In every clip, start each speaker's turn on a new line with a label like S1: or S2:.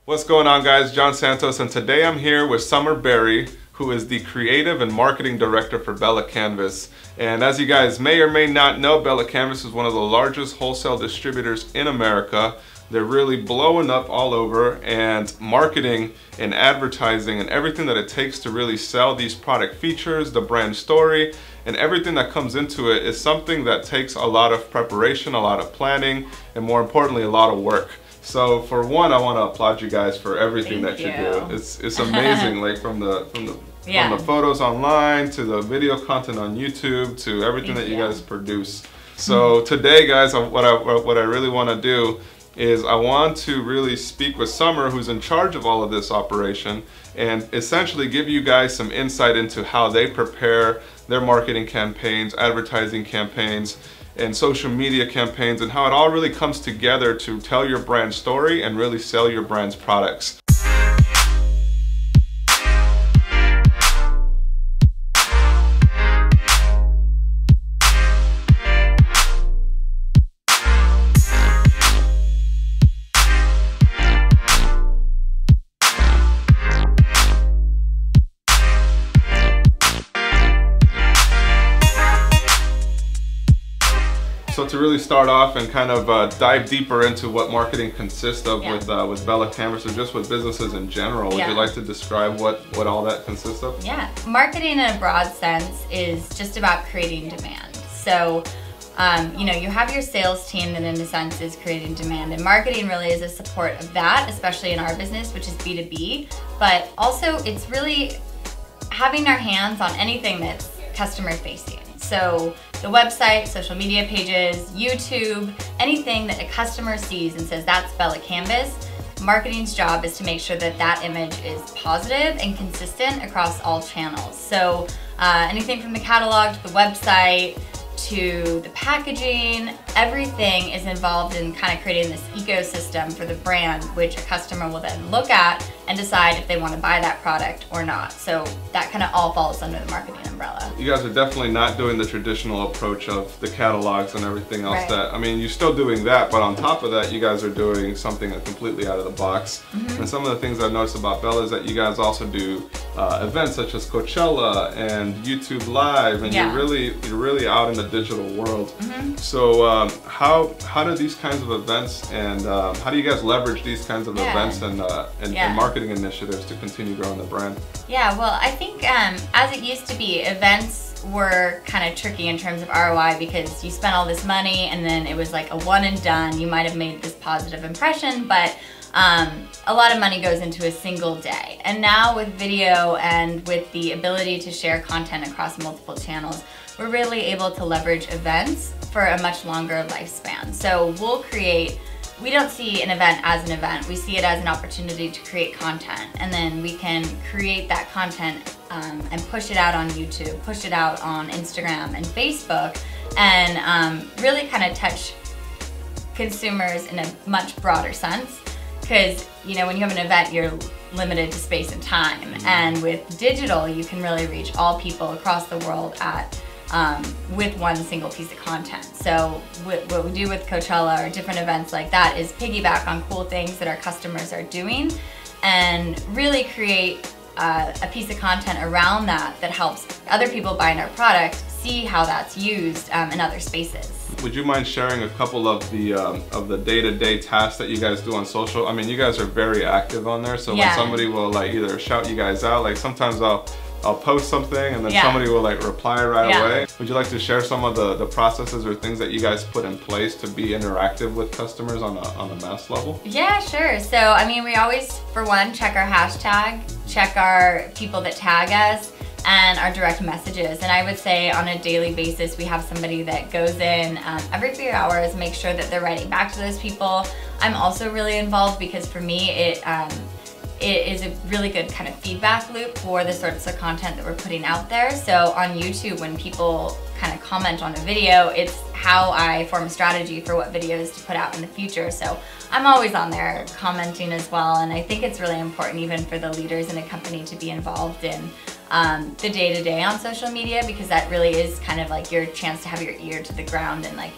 S1: What's going on, guys? John Santos, and today I'm here with Summer Berry, who is the Creative and Marketing Director for BELLA+CANVAS. And as you guys may or may not know, BELLA+CANVAS is one of the largest wholesale distributors in America. They're really blowing up all over, and marketing and advertising and everything that it takes to really sell these product features, the brand story, and everything that comes into it is something that takes a lot of preparation, a lot of planning, and more importantly, a lot of work. So for one, I want to applaud you guys for everything that you do. It's amazing, like from the photos online to the video content on YouTube to everything that you guys produce. So today, guys, what I really want to do is I want to really speak with Summer, who's in charge of all of this operation, and essentially give you guys some insight into how they prepare their marketing campaigns, advertising campaigns, and social media campaigns, and how it all really comes together to tell your brand story and really sell your brand's products. So to really start off and kind of dive deeper into what marketing consists of with BELLA+CANVAS, or just with businesses in general, would you like to describe what all that consists of?
S2: Yeah, marketing in a broad sense is just about creating demand. So, you know, you have your sales team that in a sense is creating demand, and marketing really is a support of that, especially in our business, which is B2B, but also it's really having our hands on anything that's customer facing. So the website, social media pages, YouTube, anything that a customer sees and says that's BELLA+CANVAS, marketing's job is to make sure that that image is positive and consistent across all channels. So anything from the catalog to the website to the packaging, everything is involved in kind of creating this ecosystem for the brand, which a customer will then look at and decide if they want to buy that product or not. So that kind of all falls under the marketing umbrella.
S1: You guys are definitely not doing the traditional approach of the catalogs and everything else. That, I mean, you're still doing that, but on top of that, you guys are doing something completely out of the box. And some of the things I've noticed about Bella is that you guys also do events such as Coachella and YouTube Live, and you're really out in the digital world. So how do these kinds of events and how do you guys leverage these kinds of events and marketing initiatives to continue growing the brand?
S2: Yeah, well, I think as it used to be, events were kind of tricky in terms of ROI because you spent all this money and then it was like a one and done. You might have made this positive impression, but a lot of money goes into a single day. And now with video and with the ability to share content across multiple channels, we're really able to leverage events for a much longer lifespan. So we don't see an event as an event, we see it as an opportunity to create content, and then we can create that content and push it out on YouTube, push it out on Instagram and Facebook, and really kind of touch consumers in a much broader sense. Because, you know, when you have an event, you're limited to space and time, and with digital, you can really reach all people across the world with one single piece of content. So what we do with Coachella or different events like that is piggyback on cool things that our customers are doing and really create a piece of content around that helps other people buying our product see how that's used in other spaces.
S1: Would you mind sharing a couple of the day-to-day tasks that you guys do on social? I mean, you guys are very active on there, so when somebody will like either shout you guys out, like sometimes I'll post something and then somebody will like reply right away. Would you like to share some of the processes or things that you guys put in place to be interactive with customers on a mass level? Yeah,
S2: sure. So I mean, we always, for one, check our hashtag, check our people that tag us, and our direct messages. And I would say on a daily basis, we have somebody that goes in every few hours, make sure that they're writing back to those people. I'm also really involved because for me, it is a really good kind of feedback loop for the sorts of content that we're putting out there. So on YouTube, when people kind of comment on a video, it's how I form a strategy for what videos to put out in the future. So I'm always on there commenting as well, and I think it's really important even for the leaders in a company to be involved in the day-to-day on social media, because that really is kind of like your chance to have your ear to the ground and like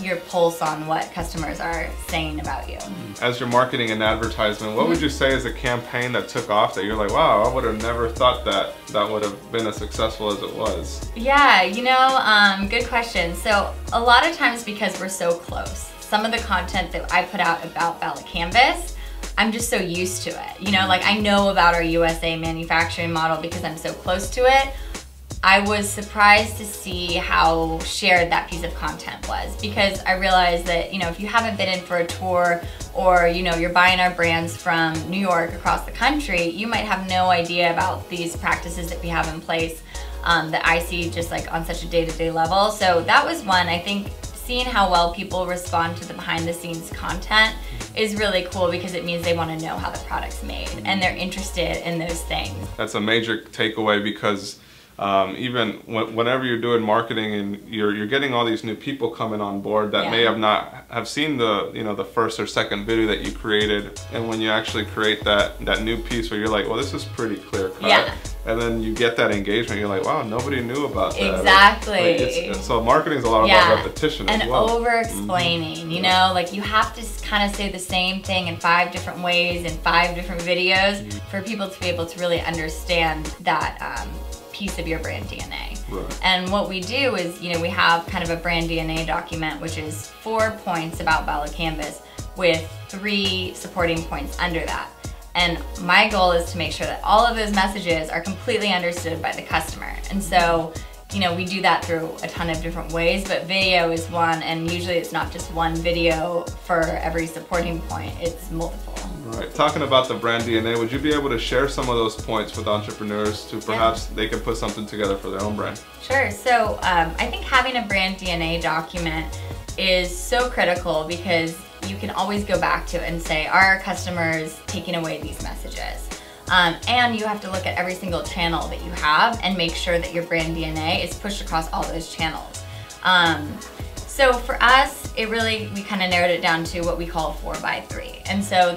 S2: your pulse on what customers are saying about you.
S1: As you're marketing an advertisement, what would you say is a campaign that took off that you're like, wow, I would have never thought that would have been as successful as it was?
S2: Yeah, good question. So a lot of times, because we're so close, some of the content that I put out about BELLA+CANVAS, I'm just so used to it. Like I know about our USA manufacturing model because I'm so close to it. I was surprised to see how shared that piece of content was, because I realized that, if you haven't been in for a tour, or, you're buying our brands from New York across the country, you might have no idea about these practices that we have in place that I see just like on such a day-to-day level. So that was one. I think seeing how well people respond to the behind-the-scenes content is really cool, because it means they want to know how the product's made and they're interested in those things.
S1: That's a major takeaway, because even whenever you're doing marketing and you're getting all these new people coming on board that may have seen the first or second video that you created, and when you actually create that new piece where you're like, well, this is pretty clear cut, and then you get that engagement, you're like, wow, nobody knew about that.
S2: Exactly.
S1: So marketing is a lot about repetition
S2: and
S1: as well.
S2: Over-explaining, like you have to kind of say the same thing in 5 different ways in 5 different videos for people to be able to really understand that piece of your brand DNA.
S1: Right.
S2: And what we do is, we have kind of a brand DNA document, which is 4 points about BELLA+CANVAS with 3 supporting points under that. And my goal is to make sure that all of those messages are completely understood by the customer. And so, we do that through a ton of different ways, but video is one, and usually it's not just one video for every supporting point, it's multiple.
S1: Right. Talking about the brand DNA, would you be able to share some of those points with entrepreneurs to perhaps they can put something together for their own brand?
S2: Sure. So I think having a brand DNA document is so critical, because you can always go back to it and say, are our customers taking away these messages? And you have to look at every single channel that you have and make sure that your brand DNA is pushed across all those channels. So for us, we kind of narrowed it down to what we call 4x3. And so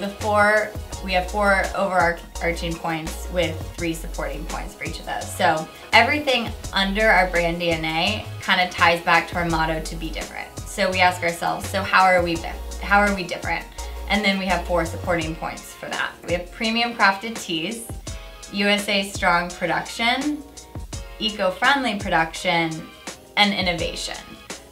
S2: we have 4 overarching points with 3 supporting points for each of those. So everything under our brand DNA kind of ties back to our motto to be different. So we ask ourselves, so how are we different? And then we have 4 supporting points for that. We have premium crafted tees, USA strong production, eco-friendly production, and innovation.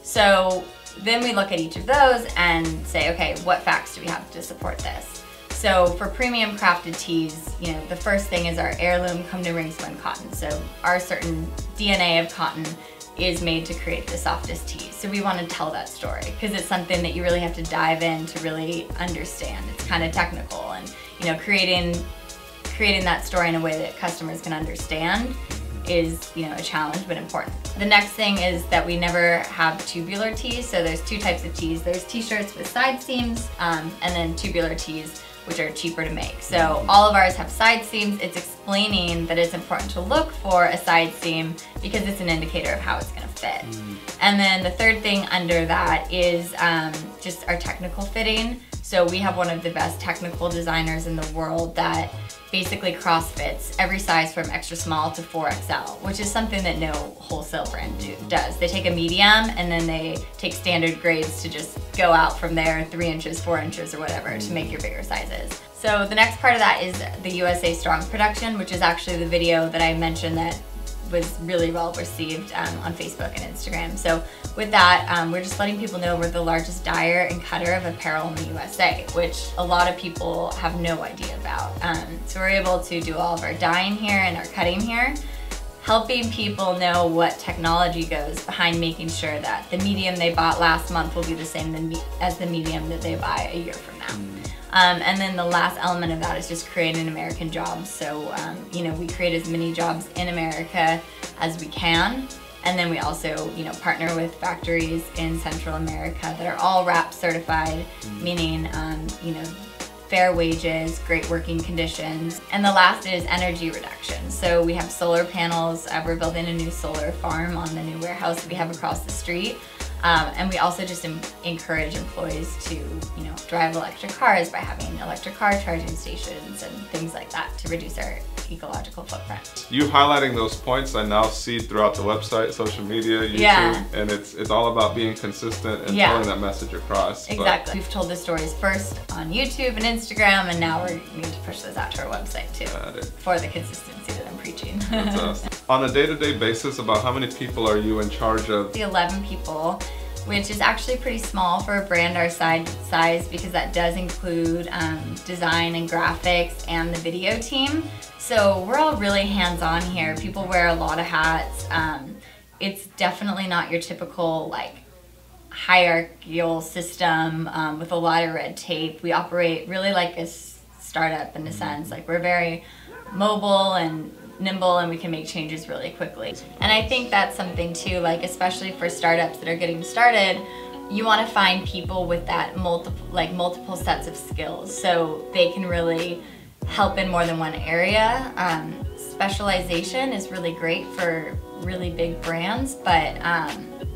S2: So then we look at each of those and say, okay, what facts do we have to support this? So for premium crafted tees, the first thing is our heirloom come to ring spun cotton. So our certain DNA of cotton is made to create the softest tees. So we want to tell that story, because it's something that you really have to dive in to really understand. It's kind of technical, and creating that story in a way that customers can understand is a challenge, but important. The next thing is that we never have tubular tees. So there's 2 types of tees. There's t-shirts with side seams, and then tubular tees, which are cheaper to make. So all of ours have side seams. It's explaining that it's important to look for a side seam because it's an indicator of how it's gonna fit. And then the third thing under that is just our technical fitting. So we have one of the best technical designers in the world that basically cross-fits every size from extra small to 4XL, which is something that no wholesale brand does. They take a medium and then they take standard grades to just go out from there, 3 inches, 4 inches, or whatever, to make your bigger sizes. So the next part of that is the USA Strong production, which is actually the video that I mentioned that was really well received on Facebook and Instagram. So with that, we're just letting people know we're the largest dyer and cutter of apparel in the USA, which a lot of people have no idea about. So we're able to do all of our dyeing here and our cutting here, helping people know what technology goes behind making sure that the medium they bought last month will be the same as the medium that they buy a year from now. And then the last element of that is just creating American jobs. So, we create as many jobs in America as we can. And then we also, partner with factories in Central America that are all RAP certified, meaning, fair wages, great working conditions. And the last is energy reduction. So we have solar panels. We're building a new solar farm on the new warehouse that we have across the street. And we also just encourage employees to, drive electric cars by having electric car charging stations and things like that to reduce our ecological footprint.
S1: You highlighting those points I now see throughout the website, social media, YouTube, and it's all about being consistent and telling that message across.
S2: Exactly. We've told the stories first on YouTube and Instagram, and now we need to push those out to our website too for the consistency that I'm preaching.
S1: That's awesome. On a day-to-day basis, about how many people are you in charge of?
S2: The 11 people, which is actually pretty small for a brand our size because that does include design and graphics and the video team. So we're all really hands-on here. People wear a lot of hats. It's definitely not your typical like hierarchical system with a lot of red tape. We operate really like a startup in a sense. Like we're very mobile and nimble, and we can make changes really quickly. And I think that's something too, like especially for startups that are getting started, you want to find people with that multiple sets of skills so they can really help in more than one area. Specialization is really great for really big brands, but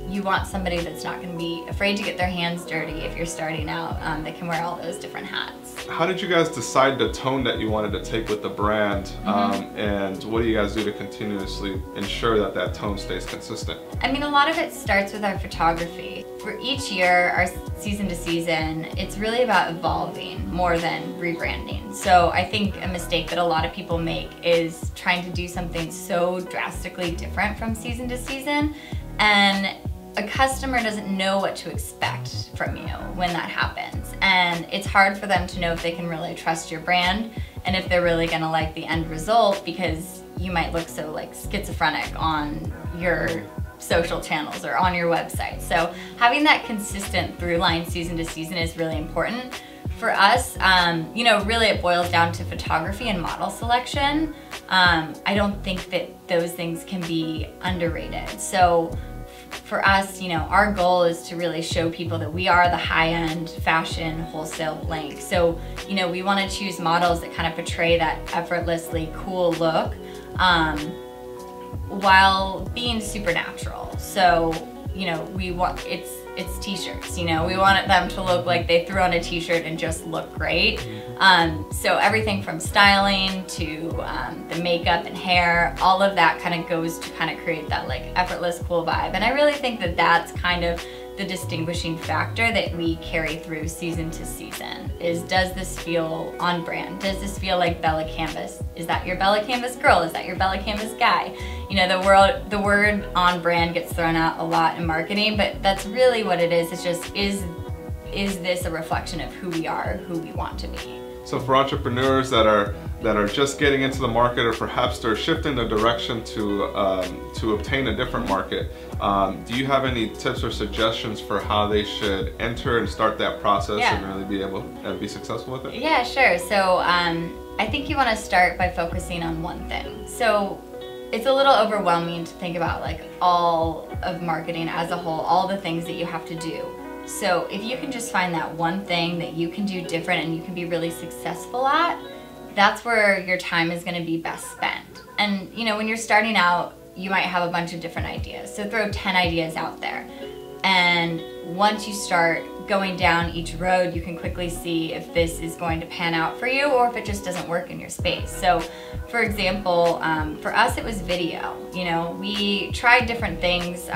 S2: you want somebody that's not going to be afraid to get their hands dirty if you're starting out, that can wear all those different hats.
S1: How did you guys decide the tone that you wanted to take with the brand, and what do you guys do to continuously ensure that that tone stays consistent?
S2: I mean, a lot of it starts with our photography. For each year, our season to season, it's really about evolving more than rebranding. So I think a mistake that a lot of people make is trying to do something so drastically different from season to season, and a customer doesn't know what to expect from you when that happens, and it's hard for them to know if they can really trust your brand and if they're really gonna like the end result, because you might look so like schizophrenic on your social channels or on your website. So having that consistent through line season to season is really important. For us, you know, really it boils down to photography and model selection. I don't think that those things can be underrated. So for us, you know, our goal is to really show people that we are the high-end fashion wholesale blank. So, you know, we want to choose models that kind of portray that effortlessly cool look while being supernatural. So, you know, we want, it's t-shirts, you know, we want them to look like they threw on a t-shirt and just look great. So everything from styling to the makeup and hair, all of that kind of goes to kind of create that like effortless cool vibe. And I really think that that's kind of the distinguishing factor that we carry through season to season is, does this feel on brand? Does this feel like BELLA+CANVAS? Is that your BELLA+CANVAS girl? Is that your BELLA+CANVAS guy? You know, the word on brand gets thrown out a lot in marketing, but that's really what it is. It's just, is this a reflection of who we are, who we want to be?
S1: So for entrepreneurs that are just getting into the market, or perhaps they're shifting the direction to obtain a different market, do you have any tips or suggestions for how they should enter and start that process and really be able to be successful with it?
S2: Yeah, sure. So I think you want to start by focusing on one thing. So it's a little overwhelming to think about like all of marketing as a whole, all the things that you have to do. So if you can just find that one thing that you can do different and you can be really successful at, that's where your time is going to be best spent. And you know, when you're starting out, you might have a bunch of different ideas. So throw 10 ideas out there. And once you start going down each road, you can quickly see if this is going to pan out for you or if it just doesn't work in your space. So for example, for us it was video. You know, we tried different things.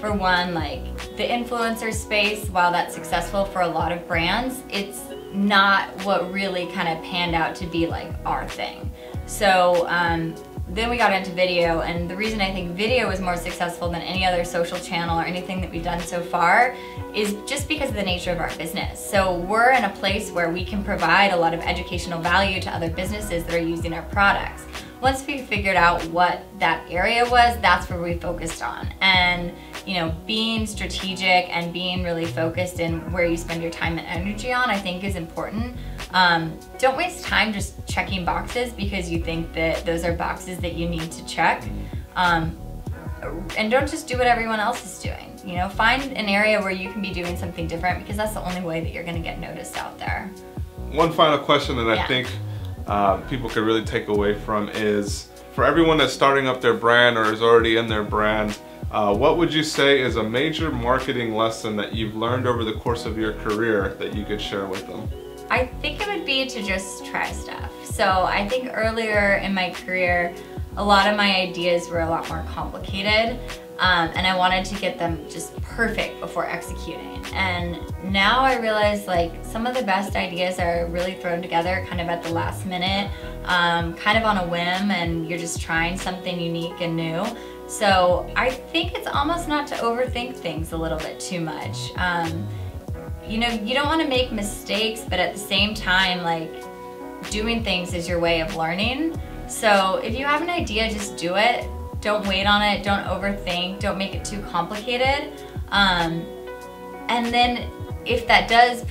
S2: For one, like the influencer space, while that's successful for a lot of brands, it's not what really kind of panned out to be like our thing. So then we got into video, and the reason I think video is more successful than any other social channel or anything that we've done so far is just because of the nature of our business. So we're in a place where we can provide a lot of educational value to other businesses that are using our products. Once we figured out what that area was, that's where we focused on. And you know, being strategic and being really focused in where you spend your time and energy on, I think is important. Don't waste time just checking boxes because you think that those are boxes that you need to check. And don't just do what everyone else is doing. You know, find an area where you can be doing something different, because that's the only way that you're gonna get noticed out there.
S1: One final question that I think people could really take away from is, for everyone that's starting up their brand or is already in their brand, what would you say is a major marketing lesson that you've learned over the course of your career that you could share with them?
S2: I think it would be to just try stuff. So I think earlier in my career, a lot of my ideas were a lot more complicated, and I wanted to get them just perfect before executing. And now I realize like some of the best ideas are really thrown together kind of at the last minute, kind of on a whim, and you're just trying something unique and new. So I think it's almost not to overthink things a little bit too much. You know, you don't want to make mistakes, but at the same time, like, doing things is your way of learning. So if you have an idea, just do it. Don't wait on it, don't overthink, don't make it too complicated. And then if that does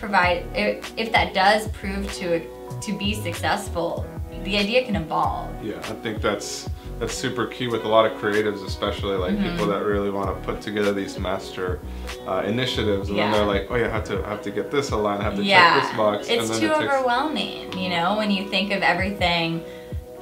S2: prove to be successful, the idea can evolve.
S1: Yeah, I think that's super key with a lot of creatives, especially like people that really want to put together these master initiatives, and then they're like, oh yeah, I have to get this aligned, I have to check this box.
S2: It's
S1: and then
S2: too overwhelming, you know, when you think of everything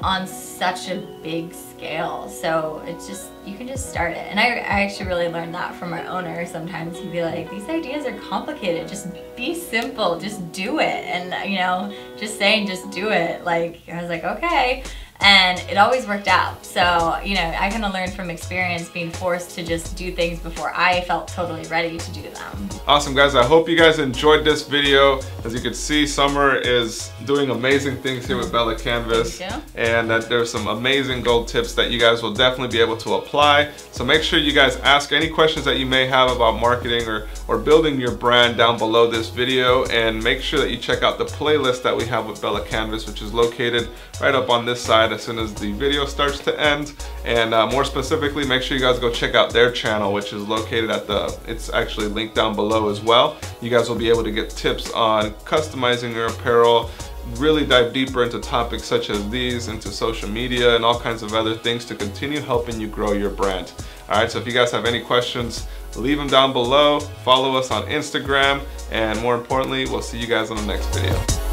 S2: on such a big scale. So it's just, you can just start it. And I actually really learned that from our owner. Sometimes he'd be like, these ideas are complicated, just be simple, just do it. And you know, just saying just do it, like, I was like, okay. And it always worked out. So, you know, I kind of learned from experience being forced to just do things before I felt totally ready to do them.
S1: Awesome, guys. I hope you guys enjoyed this video. As you can see, Summer is doing amazing things here with BELLA+CANVAS. And that there's some amazing gold tips that you guys will definitely be able to apply. So make sure you guys ask any questions that you may have about marketing or building your brand down below this video. And make sure that you check out the playlist that we have with BELLA+CANVAS, which is located right up on this side as soon as the video starts to end. And more specifically, make sure you guys go check out their channel, which is located at it's actually linked down below as well. You guys will be able to get tips on customizing your apparel, really dive deeper into topics such as these, into social media and all kinds of other things to continue helping you grow your brand. Alright, so if you guys have any questions, leave them down below, follow us on Instagram, and more importantly, we'll see you guys on the next video.